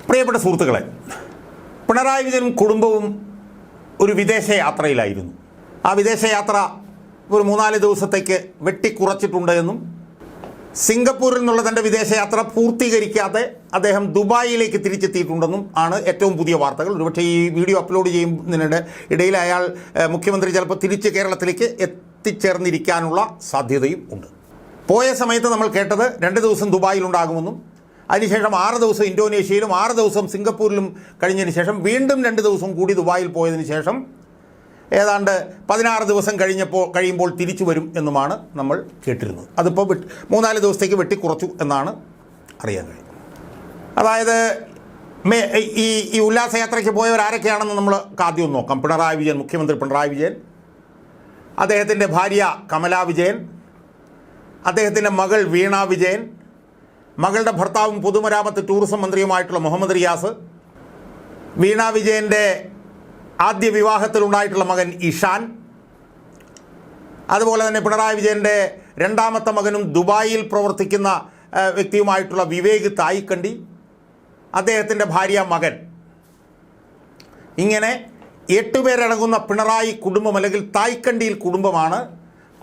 പ്രിയപ്പെട്ട സുഹൃത്തുക്കളെ, പിണറായി വിജയനും കുടുംബവും ഒരു വിദേശ യാത്രയിലായിരുന്നു. ആ വിദേശയാത്ര ഒരു 3-4 ദിവസത്തേക്ക് വെട്ടിക്കുറച്ചിട്ടുണ്ട് എന്നും സിംഗപ്പൂരിൽ നിന്നുള്ള തൻ്റെ വിദേശയാത്ര പൂർത്തീകരിക്കാതെ അദ്ദേഹം ദുബായിലേക്ക് തിരിച്ചെത്തിയിട്ടുണ്ടെന്നും ആണ് ഏറ്റവും പുതിയ വാർത്തകൾ. ഒരുപക്ഷെ ഈ വീഡിയോ അപ്ലോഡ് ചെയ്യുന്നതിനിടെ ഇടയിൽ അയാൾ മുഖ്യമന്ത്രി ചിലപ്പോൾ തിരിച്ച് കേരളത്തിലേക്ക് എത്തിച്ചേർന്നിരിക്കാനുള്ള സാധ്യതയും ഉണ്ട്. പോയ സമയത്ത് നമ്മൾ കേട്ടത് 2 ദിവസം ദുബായിലുണ്ടാകുമെന്നും അതിനുശേഷം 6 ദിവസം ഇന്തോനേഷ്യയിലും 6 ദിവസം സിംഗപ്പൂരിലും കഴിഞ്ഞതിന് ശേഷം വീണ്ടും 2 ദിവസം കൂടി ദുബായിൽ പോയതിന് ശേഷം ഏതാണ്ട് 16 ദിവസം കഴിയുമ്പോൾ തിരിച്ചു വരും എന്നുമാണ് നമ്മൾ കേട്ടിരുന്നത്. അതിപ്പോൾ 3-4 ദിവസത്തേക്ക് വെട്ടിക്കുറച്ചു എന്നാണ് അറിയാൻ കഴിയുന്നത്. അതായത് ഈ ഉല്ലാസയാത്രയ്ക്ക് പോയവരാരൊക്കെയാണെന്ന് നമ്മൾ ആദ്യം ഒന്ന് നോക്കാം. പിണറായി വിജയൻ, മുഖ്യമന്ത്രി പിണറായി വിജയൻ, അദ്ദേഹത്തിൻ്റെ ഭാര്യ കമലാ വിജയൻ, അദ്ദേഹത്തിൻ്റെ മകൾ വീണ വിജയൻ, മകളുടെ ഭർത്താവും പൊതുമരാമത്ത് ടൂറിസം മന്ത്രിയുമായിട്ടുള്ള മുഹമ്മദ് റിയാസ്, വീണ വിജയൻ്റെ ആദ്യ വിവാഹത്തിലുണ്ടായിട്ടുള്ള മകൻ ഇഷാൻ, അതുപോലെ തന്നെ പിണറായി വിജയൻ്റെ രണ്ടാമത്തെ മകനും ദുബായിൽ പ്രവർത്തിക്കുന്ന വ്യക്തിയുമായിട്ടുള്ള വിവേക് തായിക്കണ്ടി, അദ്ദേഹത്തിൻ്റെ ഭാര്യ, മകൻ, ഇങ്ങനെ 8 പേരടങ്ങുന്ന പിണറായി കുടുംബം അല്ലെങ്കിൽ തായ്ക്കണ്ടിയിൽ കുടുംബമാണ്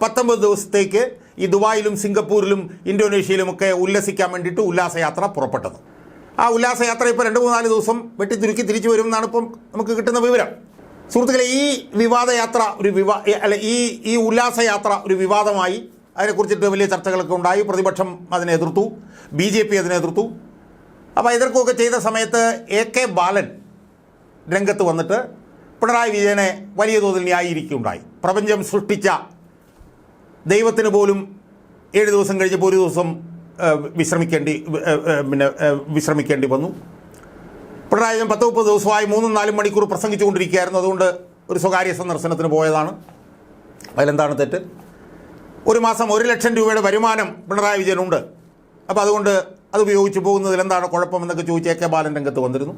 19 ദിവസത്തേക്ക് ഈ ദുബായിലും സിംഗപ്പൂരിലും ഇന്തോനേഷ്യയിലുമൊക്കെ ഉല്ലസിക്കാൻ വേണ്ടിയിട്ട് ഉല്ലാസയാത്ര പുറപ്പെട്ടത്. ആ ഉല്ലാസയാത്ര ഇപ്പോൾ 2-3-4 ദിവസം വെട്ടിത്തുരുക്കി തിരിച്ചു വരും എന്നാണ് ഇപ്പം നമുക്ക് കിട്ടുന്ന വിവരം. സുഹൃത്തുക്കളെ, ഈ വിവാദയാത്ര ഈ ഉല്ലാസയാത്ര ഒരു വിവാദമായി. അതിനെക്കുറിച്ചിട്ട് വലിയ ചർച്ചകളൊക്കെ ഉണ്ടായി. പ്രതിപക്ഷം അതിനെ എതിർത്തു, BJP അതിനെ എതിർത്തു. അപ്പോൾ എതിർക്കുകയൊക്കെ ചെയ്ത സമയത്ത് AK ബാലൻ രംഗത്ത് വന്നിട്ട് പിണറായി വിജയനെ വലിയ തോതിൽ ന്യായീകരിക്കുകയുണ്ടായി. പ്രപഞ്ചം സൃഷ്ടിച്ച ദൈവത്തിന് പോലും 7 ദിവസം കഴിഞ്ഞപ്പോൾ 1 ദിവസം വിശ്രമിക്കേണ്ടി വന്നു. പിണറായി വിജയൻ 10-30 ദിവസമായി 3-4 മണിക്കൂർ പ്രസംഗിച്ചുകൊണ്ടിരിക്കുകയായിരുന്നു. അതുകൊണ്ട് ഒരു സ്വകാര്യ സന്ദർശനത്തിന് പോയതാണ്. അതിലെന്താണ് തെറ്റ്? 1 മാസം 1 ലക്ഷം രൂപയുടെ വരുമാനം പിണറായി വിജയനുണ്ട്. അപ്പോൾ അതുകൊണ്ട് അത് ഉപയോഗിച്ച് പോകുന്നതിൽ എന്താണ് കുഴപ്പമെന്നൊക്കെ ചോദിച്ച് AK ബാലൻ രംഗത്ത് വന്നിരുന്നു.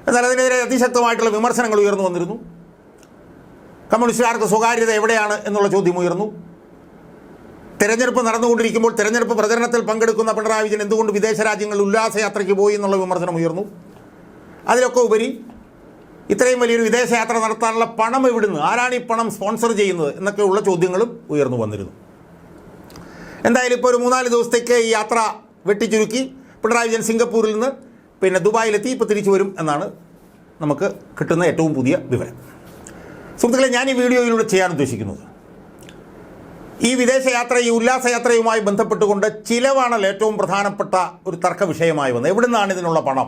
എന്നാൽ അതിനെതിരെ അതിശക്തമായിട്ടുള്ള വിമർശനങ്ങൾ ഉയർന്നു വന്നിരുന്നു. കമ്മ്യൂണിസ്റ്റുകാർക്ക് സ്വകാര്യത എവിടെയാണ് എന്നുള്ള ചോദ്യം ഉയർന്നു. തെരഞ്ഞെടുപ്പ് നടന്നുകൊണ്ടിരിക്കുമ്പോൾ തെരഞ്ഞെടുപ്പ് പ്രചരണത്തിൽ പങ്കെടുക്കുന്ന പിണറായി വിജയൻ എന്തുകൊണ്ട് വിദേശ രാജ്യങ്ങളിൽ ഉല്ലാസയാത്രയ്ക്ക് പോയി എന്നുള്ള വിമർശനം ഉയർന്നു. അതിലൊക്കെ ഉപരി ഇത്രയും വലിയൊരു വിദേശയാത്ര നടത്താനുള്ള പണം എവിടുന്ന്, ആരാണ് ഈ പണം സ്പോൺസർ ചെയ്യുന്നത് എന്നൊക്കെയുള്ള ചോദ്യങ്ങളും ഉയർന്നു വന്നിരുന്നു. എന്തായാലും ഇപ്പോൾ ഒരു 3-4 ദിവസത്തേക്ക് ഈ യാത്ര വെട്ടിച്ചുരുക്കി പിണറായി വിജയൻ സിംഗപ്പൂരിൽ നിന്ന് ദുബായിലെത്തി ഇപ്പോൾ തിരിച്ചു വരും എന്നാണ് നമുക്ക് കിട്ടുന്ന ഏറ്റവും പുതിയ വിവരം. സുഹൃത്തുക്കളെ, ഞാൻ ഈ വീഡിയോയിലൂടെ ചെയ്യാൻ ഉദ്ദേശിക്കുന്നത് ഈ വിദേശയാത്ര, ഈ ഉല്ലാസയാത്രയുമായി ബന്ധപ്പെട്ടുകൊണ്ട് ചിലവാണല്ലോ ഏറ്റവും പ്രധാനപ്പെട്ട ഒരു തർക്ക വിഷയമായി വന്നത്. എവിടെ നിന്നാണ് ഇതിനുള്ള പണം?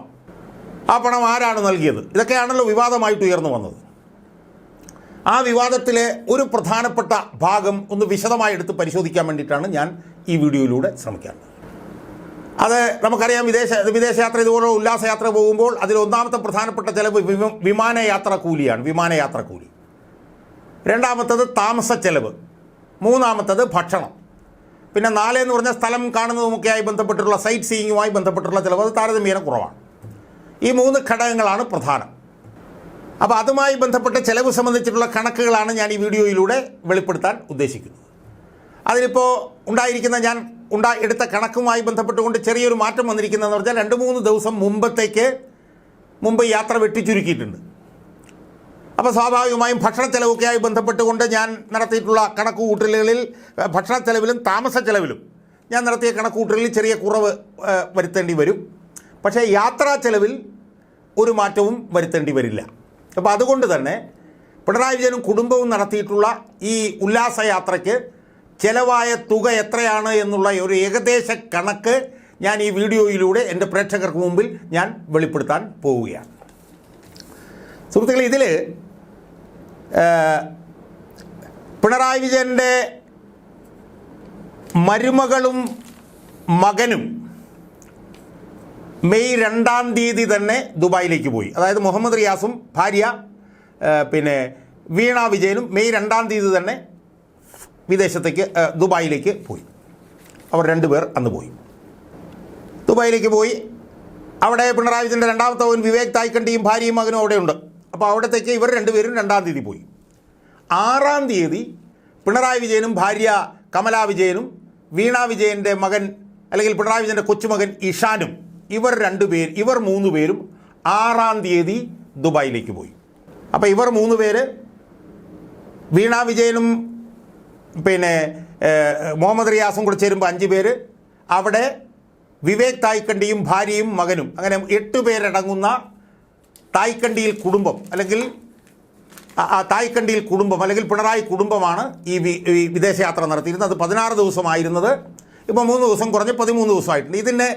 ആ പണം ആരാണ് നൽകിയത്? ഇതൊക്കെയാണല്ലോ വിവാദമായിട്ട് ഉയർന്നു വന്നത്. ആ വിവാദത്തിലെ ഒരു പ്രധാനപ്പെട്ട ഭാഗം ഒന്ന് വിശദമായി എടുത്ത് പരിശോധിക്കാൻ വേണ്ടിയിട്ടാണ് ഞാൻ ഈ വീഡിയോയിലൂടെ ശ്രമിക്കുന്നത്. അത് നമുക്കറിയാം, വിദേശയാത്ര ഇതുപോലെ ഉല്ലാസയാത്ര പോകുമ്പോൾ അതിൽ ഒന്നാമത്തെ പ്രധാനപ്പെട്ട ചിലവ് വിമാനയാത്ര കൂലിയാണ്. വിമാനയാത്ര കൂലി. രണ്ടാമത്തത് താമസ ചെലവ്. മൂന്നാമത്തത് ഭക്ഷണം. പിന്നെ 4 എന്ന് പറഞ്ഞാൽ സ്ഥലം കാണുന്നതുമൊക്കെയായി ബന്ധപ്പെട്ടിട്ടുള്ള സൈറ്റ് സീയിങ്ങുമായി ബന്ധപ്പെട്ടുള്ള ചിലവ്. അത് താരതമ്യേന കുറവാണ്. ഈ 3 ഘടകങ്ങളാണ് പ്രധാനം. അപ്പോൾ അതുമായി ബന്ധപ്പെട്ട ചിലവ് സംബന്ധിച്ചിട്ടുള്ള കണക്കുകളാണ് ഞാൻ ഈ വീഡിയോയിലൂടെ വെളിപ്പെടുത്താൻ ഉദ്ദേശിക്കുന്നത്. അതിലിപ്പോൾ ഞാൻ എടുത്ത കണക്കുമായി ബന്ധപ്പെട്ടുകൊണ്ട് ചെറിയൊരു മാറ്റം വന്നിരിക്കുന്നതെന്ന് പറഞ്ഞാൽ 2-3 ദിവസം മുമ്പ് യാത്ര വെട്ടിച്ചുരുക്കിയിട്ടുണ്ട്. അപ്പോൾ സ്വാഭാവികമായും ഭക്ഷണ ചെലവൊക്കെയായി ബന്ധപ്പെട്ടുകൊണ്ട് ഞാൻ നടത്തിയിട്ടുള്ള കണക്കുകൂട്ടലുകളിൽ ഭക്ഷണ ചെലവിലും താമസ ചെലവിലും ഞാൻ നടത്തിയ കണക്കുകൂട്ടലിൽ ചെറിയ കുറവ് വരുത്തേണ്ടി വരും. പക്ഷേ യാത്രാ ചെലവിൽ ഒരു മാറ്റവും വരുത്തേണ്ടി വരില്ല. അപ്പോൾ അതുകൊണ്ട് തന്നെ പിണറായി വിജയനും കുടുംബവും നടത്തിയിട്ടുള്ള ഈ ഉല്ലാസയാത്രയ്ക്ക് ചെലവായ തുക എത്രയാണ് എന്നുള്ള ഒരു ഏകദേശ കണക്ക് ഞാൻ ഈ വീഡിയോയിലൂടെ എൻ്റെ പ്രേക്ഷകർക്ക് മുമ്പിൽ ഞാൻ വെളിപ്പെടുത്താൻ പോവുകയാണ്. സുഹൃത്തുക്കളെ, ഇതിൽ പിണറായി വിജയൻ്റെ മരുമകളും മകനും മെയ് 2-ാം തീയതി തന്നെ ദുബായിലേക്ക് പോയി. അതായത് മുഹമ്മദ് റിയാസും ഭാര്യ വീണ വിജയനും മെയ് 2-ാം തീയതി തന്നെ വിദേശത്തേക്ക് ദുബായിലേക്ക് പോയി. അവർ 2 പേർ അന്ന് പോയി. ദുബായിലേക്ക് പോയി. അവിടെ പിണറായി വിജയൻ്റെ രണ്ടാമത്തെ മകൻ വിവേക് തായ്ക്കണ്ടിയും ഭാര്യയും മകനും അവിടെയുണ്ട്. അപ്പോൾ അവിടത്തേക്ക് ഇവർ 2 പേരും 2-ാം തീയതി പോയി. 6-ാം തീയതി പിണറായി വിജയനും ഭാര്യ കമലാ വിജയനും വീണ വിജയൻ്റെ മകൻ അല്ലെങ്കിൽ പിണറായി വിജയൻ്റെ കൊച്ചുമകൻ ഇഷാനും ഇവർ 3 പേരും 6-ാം തീയതി ദുബായിലേക്ക് പോയി. അപ്പോൾ ഇവർ 3 പേര് വീണ വിജയനും പിന്നെ മുഹമ്മദ് റിയാസും കൂടെ ചേരുമ്പോൾ 5 പേര്, അവിടെ വിവേക് തായ്ക്കണ്ടിയും ഭാര്യയും മകനും, അങ്ങനെ 8 പേരടങ്ങുന്ന തായ്ക്കണ്ടിയിൽ കുടുംബം അല്ലെങ്കിൽ പിണറായി കുടുംബമാണ് ഈ വിദേശയാത്ര നടത്തിയിരുന്നത്. അത് 16 ദിവസമായിരുന്നത് ഇപ്പോൾ 3 ദിവസം കുറഞ്ഞ് 13 ദിവസമായിട്ടുണ്ട്. ഇതിന്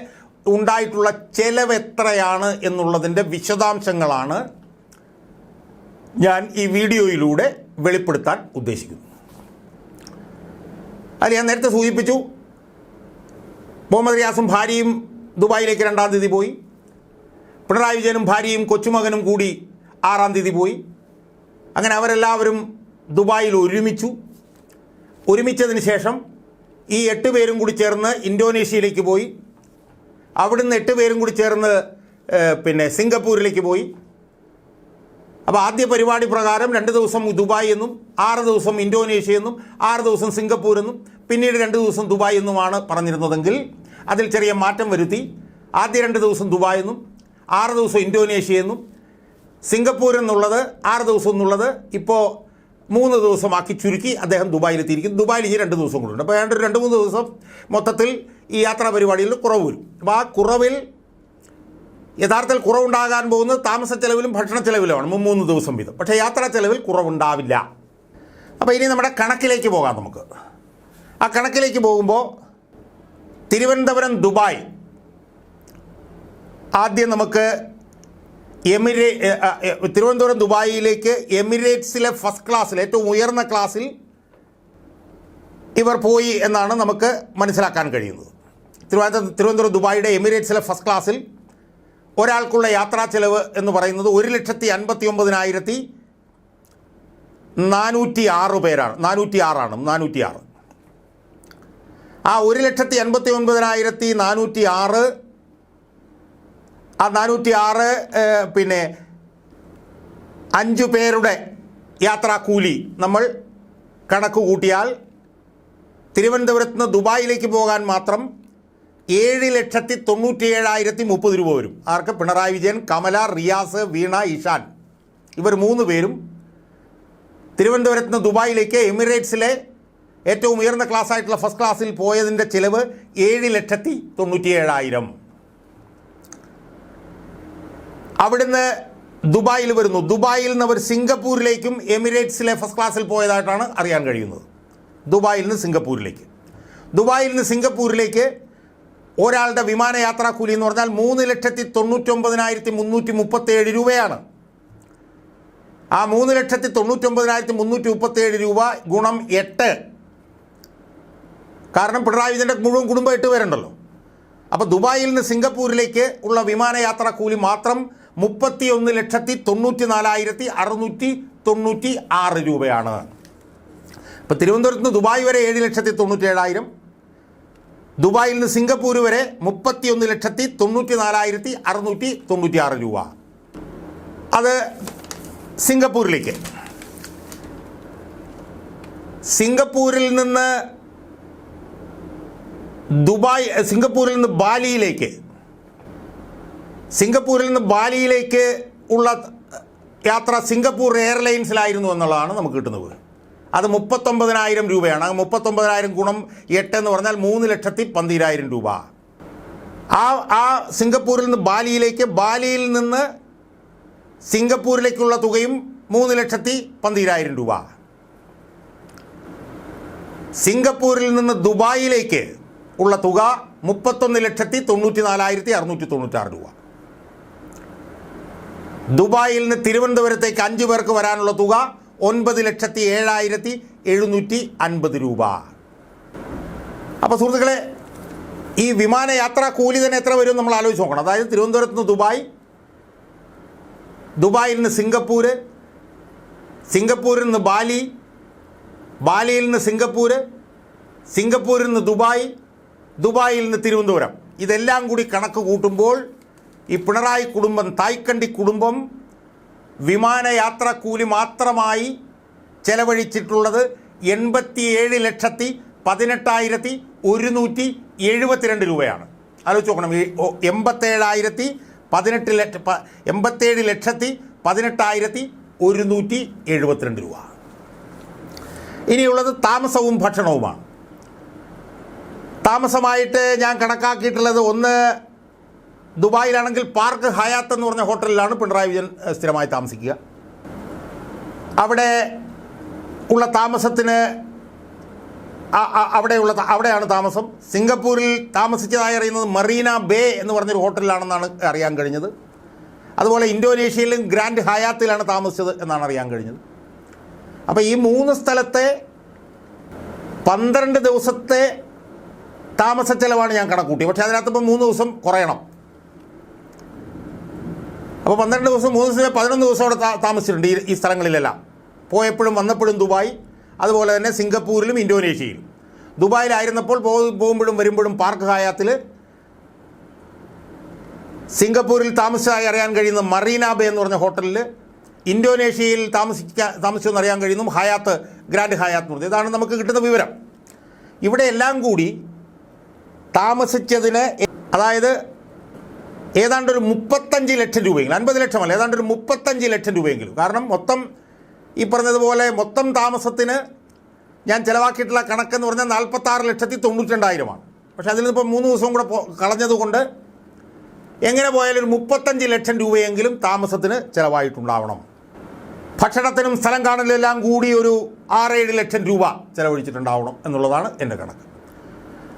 ഉണ്ടായിട്ടുള്ള ചെലവ് എത്രയാണ് എന്നുള്ളതിൻ്റെ വിശദാംശങ്ങളാണ് ഞാൻ ഈ വീഡിയോയിലൂടെ വെളിപ്പെടുത്താൻ ഉദ്ദേശിക്കുന്നു. അത് ഞാൻ നേരത്തെ സൂചിപ്പിച്ചു, മുഹമ്മദ് റിയാസും ഭാര്യയും ദുബായിലേക്ക് 2-ാം തീയതി പോയി. പിണറായി വിജയനും ഭാര്യയും കൊച്ചുമകനും കൂടി 6-ാം തീയതി പോയി. അങ്ങനെ അവരെല്ലാവരും ദുബായിൽ ഒരുമിച്ചതിന് ശേഷം ഈ 8 പേരും കൂടി ചേർന്ന് ഇന്തോനേഷ്യയിലേക്ക് പോയി. അവിടുന്ന് 8 പേരും കൂടി ചേർന്ന് പിന്നെ സിംഗപ്പൂരിലേക്ക് പോയി. അപ്പോൾ ആദ്യ പരിപാടി പ്രകാരം 2 ദിവസം ദുബായ് എന്നും 6 ദിവസം ഇന്തോനേഷ്യ എന്നും 6 ദിവസം സിംഗപ്പൂർ എന്നും പിന്നീട് 2 ദിവസം ദുബായ് എന്നുമാണ് പറഞ്ഞിരുന്നതെങ്കിൽ അതിൽ ചെറിയ മാറ്റം വരുത്തി ആദ്യ 2 ദിവസം ദുബായ് എന്നും 6 ദിവസം ഇന്തോനേഷ്യ എന്നും സിംഗപ്പൂർ എന്നുള്ളത് 6 ദിവസം എന്നുള്ളത് ഇപ്പോൾ 3 ദിവസമാക്കി ചുരുക്കി അദ്ദേഹം ദുബായിലെത്തിയിരിക്കും. ദുബായിൽ ഇനി 2 ദിവസം കൂടെ ഉണ്ട്. അപ്പോൾ 2-3 ദിവസം മൊത്തത്തിൽ ഈ യാത്രാ പരിപാടിയിൽ കുറവ് വരും. അപ്പോൾ ആ കുറവിൽ യഥാർത്ഥത്തിൽ കുറവുണ്ടാകാൻ പോകുന്നത് താമസ ചെലവിലും ഭക്ഷണ ചെലവിലുമാണ് 3 ദിവസം വീതം. പക്ഷേ യാത്രാ ചെലവിൽ കുറവുണ്ടാവില്ല. അപ്പോൾ ഇനി നമ്മുടെ കണക്കിലേക്ക് പോകാം. നമുക്ക് ആ കണക്കിലേക്ക് പോകുമ്പോൾ തിരുവനന്തപുരം ആദ്യം നമുക്ക് തിരുവനന്തപുരം ദുബായിലേക്ക് എമിറേറ്റ്സിലെ ഫസ്റ്റ് ക്ലാസ്സിൽ, ഏറ്റവും ഉയർന്ന ക്ലാസ്സിൽ ഇവർ പോയി എന്നാണ് നമുക്ക് മനസ്സിലാക്കാൻ കഴിയുന്നത്. തിരുവനന്തപുരം ദുബായിയുടെ എമിറേറ്റ്സിലെ ഫസ്റ്റ് ക്ലാസ്സിൽ ഒരാൾക്കുള്ള യാത്രാ ചെലവ് എന്ന് പറയുന്നത് 1,59,406 പേരാണ്. 406. ആ 1,89,406 പിന്നെ 5 പേരുടെ യാത്രാ കൂലി നമ്മൾ കണക്ക് കൂട്ടിയാൽ തിരുവനന്തപുരത്ത് നിന്ന് ദുബായിലേക്ക് പോകാൻ മാത്രം 7,97,030 രൂപ വരും. ആർക്ക്? പിണറായി വിജയൻ, കമല, റിയാസ്, വീണ, ഇഷാൻ, ഇവർ 3 പേരും തിരുവനന്തപുരത്ത് നിന്ന് ദുബായിലേക്ക് എമിറേറ്റ്സിലെ ഏറ്റവും ഉയർന്ന ക്ലാസ്സായിട്ടുള്ള ഫസ്റ്റ് ക്ലാസ്സിൽ പോയതിൻ്റെ ചിലവ് 7,97,000. അവിടുന്ന് ദുബായിൽ വരുന്നു. ദുബായിൽ നിന്ന് അവർ സിംഗപ്പൂരിലേക്കും എമിറേറ്റ്സിലെ ഫസ്റ്റ് ക്ലാസ്സിൽ പോയതായിട്ടാണ് അറിയാൻ കഴിയുന്നത്. ദുബായിൽ നിന്ന് സിംഗപ്പൂരിലേക്ക് ഒരാളുടെ വിമാനയാത്രാ കൂലി എന്ന് പറഞ്ഞാൽ 3,99,337 രൂപയാണ്. ആ 3,99,337 രൂപ ഗുണം 8, കാരണം പിണറായി വിജയൻ്റെ മുഴുവൻ കുടുംബം 8 പേരുണ്ടല്ലോ. അപ്പോൾ ദുബായിൽ നിന്ന് സിംഗപ്പൂരിലേക്ക് ഉള്ള വിമാനയാത്രാ കൂലി മാത്രം 31,64,696 രൂപയാണ്. ഇപ്പോൾ തിരുവനന്തപുരത്ത് നിന്ന് ദുബായ് വരെ 7,97,000, ദുബായിൽ നിന്ന് സിംഗപ്പൂർ വരെ 31,94,696 രൂപ. അത് സിംഗപ്പൂരിലേക്ക്. സിംഗപ്പൂരിൽ നിന്ന് ബാലിയിലേക്ക് ഉള്ള യാത്ര സിംഗപ്പൂർ എയർലൈൻസിലായിരുന്നു എന്നുള്ളതാണ് നമുക്ക് കിട്ടുന്നത്. അത് 39,000 രൂപയാണ്. 39,000 ഗുണം 8 എന്ന് പറഞ്ഞാൽ 3,12,000 രൂപ. ആ സിംഗപ്പൂരിൽ നിന്ന് ബാലിയിൽ നിന്ന് സിംഗപ്പൂരിലേക്കുള്ള തുകയും 3,12,000 രൂപ. സിംഗപ്പൂരിൽ നിന്ന് ദുബായിലേക്ക് ഉള്ള തുക 31,94,696 രൂപ. ദുബായിൽ നിന്ന് തിരുവനന്തപുരത്തേക്ക് 5 പേർക്ക് വരാനുള്ള തുക 9,07,750 രൂപ. അപ്പോൾ സുഹൃത്തുക്കളെ, ഈ വിമാനയാത്രാ കൂലി തന്നെ എത്ര വരും നമ്മൾ ആലോചിച്ച് നോക്കണം. അതായത് തിരുവനന്തപുരത്ത് നിന്ന് ദുബായിൽ നിന്ന് സിംഗപ്പൂരിൽ നിന്ന് ബാലിയിൽ നിന്ന് സിംഗപ്പൂരിൽ നിന്ന് ദുബായിൽ നിന്ന് തിരുവനന്തപുരം, ഇതെല്ലാം കൂടി കണക്ക് കൂട്ടുമ്പോൾ ഈ പിണറായി കുടുംബം, തായ്ക്കണ്ടി കുടുംബം വിമാനയാത്രാ കൂലി മാത്രമായി ചെലവഴിച്ചിട്ടുള്ളത് 87,18,172 രൂപയാണ്. ആലോചിച്ച് നോക്കണം. 87,18,172 രൂപ. ഇനിയുള്ളത് താമസവും ഭക്ഷണവുമാണ്. താമസമായിട്ട് ഞാൻ കണക്കാക്കിയിട്ടുള്ളത്, ഒന്ന് ദുബായിലാണെങ്കിൽ പാർക്ക് ഹയാത്ത് എന്ന് പറഞ്ഞ ഹോട്ടലിലാണ് പിണറായി വിജയൻ സ്ഥിരമായി താമസിക്കുക. അവിടെ ഉള്ള താമസത്തിന് അവിടെയാണ് താമസം. സിംഗപ്പൂരിൽ താമസിച്ചതായി അറിയുന്നത് മറീന ബേ എന്ന് പറഞ്ഞൊരു ഹോട്ടലിലാണെന്നാണ് അറിയാൻ കഴിഞ്ഞത്. അതുപോലെ ഇന്തോനേഷ്യയിലും ഗ്രാൻഡ് ഹയാത്തിലാണ് താമസിച്ചത് എന്നാണ് അറിയാൻ കഴിഞ്ഞത്. അപ്പോൾ ഈ 3 സ്ഥലത്തെ 12 ദിവസത്തെ താമസ ചെലവാണ് ഞാൻ കണക്കൂട്ടി. പക്ഷേ അതിനകത്ത് ഇപ്പോൾ 3 ദിവസം കുറയണം. അപ്പോൾ 12 ദിവസം 3 ദിവസം 11 ദിവസം അവിടെ താമസിച്ചിട്ടുണ്ട് ഈ സ്ഥലങ്ങളിലെല്ലാം. പോയപ്പോഴും വന്നപ്പോഴും ദുബായ്, അതുപോലെ തന്നെ സിംഗപ്പൂരിലും ഇന്തോനേഷ്യയിലും. ദുബായിലായിരുന്നപ്പോൾ പോകുമ്പോഴും വരുമ്പോഴും പാർക്ക് ഹയാത്തിൽ, സിംഗപ്പൂരിൽ താമസിച്ചതായി അറിയാൻ കഴിയുന്ന മറീന ബേ എന്ന് പറഞ്ഞ ഹോട്ടലിൽ, ഇന്തോനേഷ്യയിൽ താമസിച്ചെന്ന് അറിയാൻ കഴിയുന്നു ഹയാത്ത്, ഗ്രാൻഡ് ഹയാത്ത് എന്ന് പറഞ്ഞത്. ഇതാണ് നമുക്ക് കിട്ടുന്ന വിവരം. ഇവിടെ എല്ലാം കൂടി താമസിച്ചതിന് അതായത് ഏതാണ്ടൊരു 35 ലക്ഷം രൂപയെങ്കിലും, 50 ലക്ഷമല്ല, ഏതാണ്ടൊരു 35 ലക്ഷം രൂപയെങ്കിലും. കാരണം മൊത്തം ഈ പറഞ്ഞതുപോലെ മൊത്തം താമസത്തിന് ഞാൻ ചിലവാക്കിയിട്ടുള്ള കണക്കെന്ന് പറഞ്ഞാൽ 46,92,000 പക്ഷേ അതിൽ നിന്നിപ്പോൾ 3 ദിവസം കൂടെ കളഞ്ഞതുകൊണ്ട് എങ്ങനെ പോയാലും ഒരു 35 ലക്ഷം രൂപയെങ്കിലും താമസത്തിന് ചിലവായിട്ടുണ്ടാവണം. ഭക്ഷണത്തിനും സ്ഥലം കാണലെല്ലാം കൂടി ഒരു 6-7 ലക്ഷം രൂപ ചിലവഴിച്ചിട്ടുണ്ടാവണം എന്നുള്ളതാണ് എൻ്റെ കണക്ക്.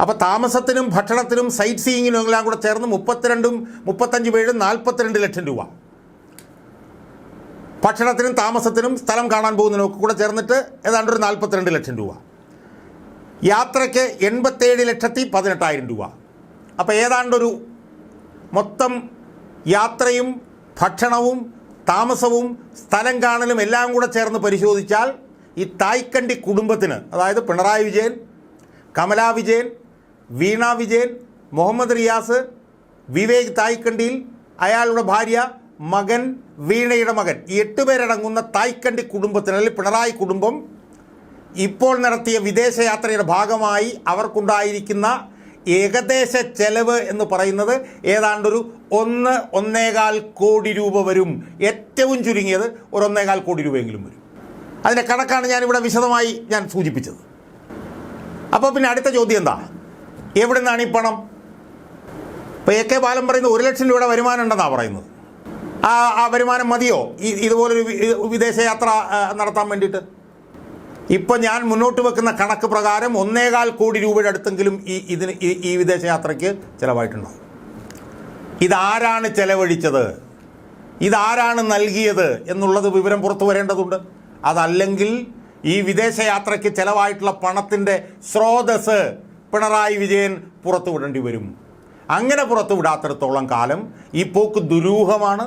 അപ്പോൾ താമസത്തിനും ഭക്ഷണത്തിനും സൈറ്റ് സീയിങ്ങിനും എല്ലാം കൂടെ ചേർന്ന് 32ഉം 35 42 ലക്ഷം രൂപ. ഭക്ഷണത്തിനും താമസത്തിനും സ്ഥലം കാണാൻ പോകുന്നതിനൊക്കെ കൂടെ ചേർന്നിട്ട് ഏതാണ്ടൊരു 42 ലക്ഷം രൂപ. യാത്രയ്ക്ക് 87,18,000 രൂപ. അപ്പോൾ ഏതാണ്ടൊരു മൊത്തം യാത്രയും ഭക്ഷണവും താമസവും സ്ഥലം കാണലും എല്ലാം കൂടെ ചേർന്ന് പരിശോധിച്ചാൽ ഈ തായ്ക്കണ്ടി കുടുംബത്തിന്, അതായത് പിണറായി വിജയൻ, കമലാ വിജയൻ, വീണ വിജയൻ, മുഹമ്മദ് റിയാസ്, വിവേക് തായ്ക്കണ്ടിയിൽ, അയാളുടെ ഭാര്യ, മകൻ, വീണയുടെ മകൻ, ഈ 8 പേരടങ്ങുന്ന തായ്ക്കണ്ടി കുടുംബത്തിന്, അല്ലെങ്കിൽ പിണറായി കുടുംബം ഇപ്പോൾ നടത്തിയ വിദേശയാത്രയുടെ ഭാഗമായി അവർക്കുണ്ടായിരിക്കുന്ന ഏകദേശ ചെലവ് എന്ന് പറയുന്നത് ഏതാണ്ടൊരു 1-1.25 കോടി രൂപ വരും. ഏറ്റവും ചുരുങ്ങിയത് ഒരു 1.25 കോടി രൂപയെങ്കിലും വരും. അതിൻ്റെ കണക്കാണ് ഞാനിവിടെ വിശദമായി ഞാൻ സൂചിപ്പിച്ചത്. അപ്പോൾ പിന്നെ അടുത്ത ചോദ്യം എന്താ? എവിടെ നിന്നാണ് ഈ പണം? ഇപ്പോൾ AK ബാലൻ പറയുന്നത് 1 ലക്ഷം രൂപയുടെ വരുമാനം ഉണ്ടെന്നാണ് പറയുന്നത്. ആ വരുമാനം മതിയോ ഇതുപോലൊരു വിദേശയാത്ര നടത്താൻ വേണ്ടിയിട്ട്? ഇപ്പം ഞാൻ മുന്നോട്ട് വെക്കുന്ന കണക്ക് പ്രകാരം 1.25 കോടി രൂപയുടെ അടുത്തെങ്കിലും ഈ വിദേശയാത്രയ്ക്ക് ചിലവായിട്ടുണ്ടാകും. ഇതാരാണ് ചെലവഴിച്ചത്, ഇതാരാണ് നൽകിയത് എന്നുള്ളത് വിവരം പുറത്തു വരേണ്ടതുണ്ട്. അതല്ലെങ്കിൽ ഈ വിദേശയാത്രയ്ക്ക് ചിലവായിട്ടുള്ള പണത്തിൻ്റെ സ്രോതസ് പിണറായി വിജയൻ പുറത്തുവിടേണ്ടി വരും. അങ്ങനെ പുറത്തുവിടാത്തിടത്തോളം കാലം ഈ പോക്ക് ദുരൂഹമാണ്.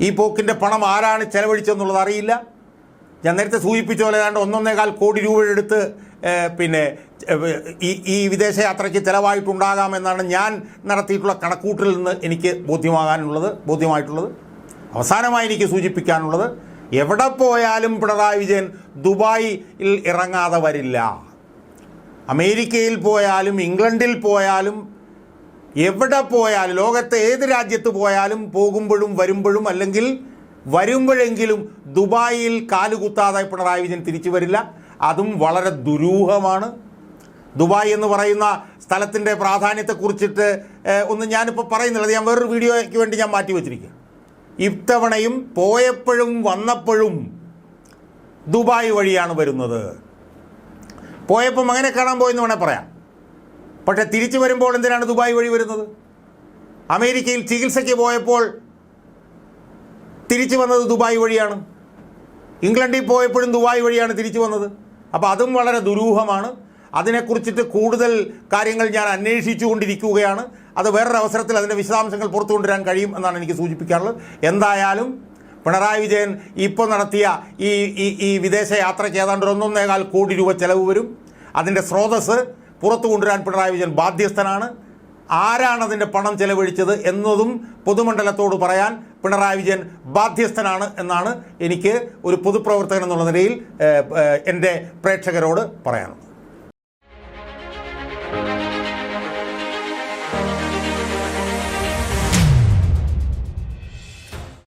ഈ പോക്കിൻ്റെ പണം ആരാണ് ചെലവഴിച്ചതെന്നുള്ളത് അറിയില്ല. ഞാൻ നേരത്തെ സൂചിപ്പിച്ച പോലെ ഏതാണ്ട് 1.25 കോടി രൂപയുടെ അടുത്ത് പിന്നെ ഈ വിദേശയാത്രയ്ക്ക് ചിലവായിട്ടുണ്ടാകാമെന്നാണ് ഞാൻ നടത്തിയിട്ടുള്ള കണക്കൂട്ടിൽ നിന്ന് എനിക്ക് ബോധ്യമായിട്ടുള്ളത്. അവസാനമായി എനിക്ക് സൂചിപ്പിക്കാനുള്ളത്, എവിടെ പോയാലും പിണറായി വിജയൻ ദുബായിൽ ഇറങ്ങാതെ വരില്ല. അമേരിക്കയിൽ പോയാലും ഇംഗ്ലണ്ടിൽ പോയാലും എവിടെ പോയാലും ലോകത്തെ ഏത് രാജ്യത്ത് പോയാലും പോകുമ്പോഴും വരുമ്പോഴും അല്ലെങ്കിൽ വരുമ്പോഴെങ്കിലും ദുബായിൽ കാലുകുത്താതെ പിണറായി വിജയൻ തിരിച്ചു വരില്ല. അതും വളരെ ദുരൂഹമാണ്. ദുബായ് എന്ന് പറയുന്ന സ്ഥലത്തിൻ്റെ പ്രാധാന്യത്തെക്കുറിച്ചിട്ട് ഒന്നും ഞാനിപ്പോൾ പറയുന്നില്ല. അത് ഞാൻ വേറൊരു വീഡിയോയ്ക്ക് വേണ്ടി ഞാൻ മാറ്റി വച്ചിരിക്കുക. ഇത്തവണയും പോയപ്പോഴും വന്നപ്പോഴും ദുബായ് വഴിയാണ് വരുന്നത്. പോയപ്പോൾ മകനെ കാണാൻ പോയെന്ന് വേണേൽ പറയാം. പക്ഷേ തിരിച്ചു വരുമ്പോൾ എന്തിനാണ് ദുബായ് വഴി വരുന്നത്? അമേരിക്കയിൽ ചികിത്സയ്ക്ക് പോയപ്പോൾ തിരിച്ചു വന്നത് ദുബായ് വഴിയാണ്. ഇംഗ്ലണ്ടിൽ പോയപ്പോഴും ദുബായ് വഴിയാണ് തിരിച്ചു വന്നത്. അപ്പോൾ അതും വളരെ ദുരൂഹമാണ്. അതിനെക്കുറിച്ചിട്ട് കൂടുതൽ കാര്യങ്ങൾ ഞാൻ അന്വേഷിച്ചു കൊണ്ടിരിക്കുകയാണ്. അത് വേറൊരു അവസരത്തിൽ അതിൻ്റെ വിശദാംശങ്ങൾ പുറത്തു കൊണ്ടുവരാൻ കഴിയും എന്നാണ് എനിക്ക് സൂചിപ്പിക്കാനുള്ളത്. എന്തായാലും പിണറായി വിജയൻ ഇപ്പോൾ നടത്തിയ ഈ വിദേശയാത്രയ്ക്ക് ഏതാണ്ട് 1.25 കോടി രൂപ ചെലവ് വരും. അതിൻ്റെ സ്രോതസ് പുറത്തു കൊണ്ടുവരാൻ പിണറായി വിജയൻ ബാധ്യസ്ഥനാണ്. ആരാണ് അതിൻ്റെ പണം ചെലവഴിച്ചത് എന്നതും പൊതുമണ്ഡലത്തോട് പറയാൻ പിണറായി വിജയൻ ബാധ്യസ്ഥനാണ് എന്നാണ് എനിക്ക് ഒരു പൊതുപ്രവർത്തകൻ എന്നുള്ള നിലയിൽ എൻ്റെ പ്രേക്ഷകരോട് പറയാനുള്ളത്.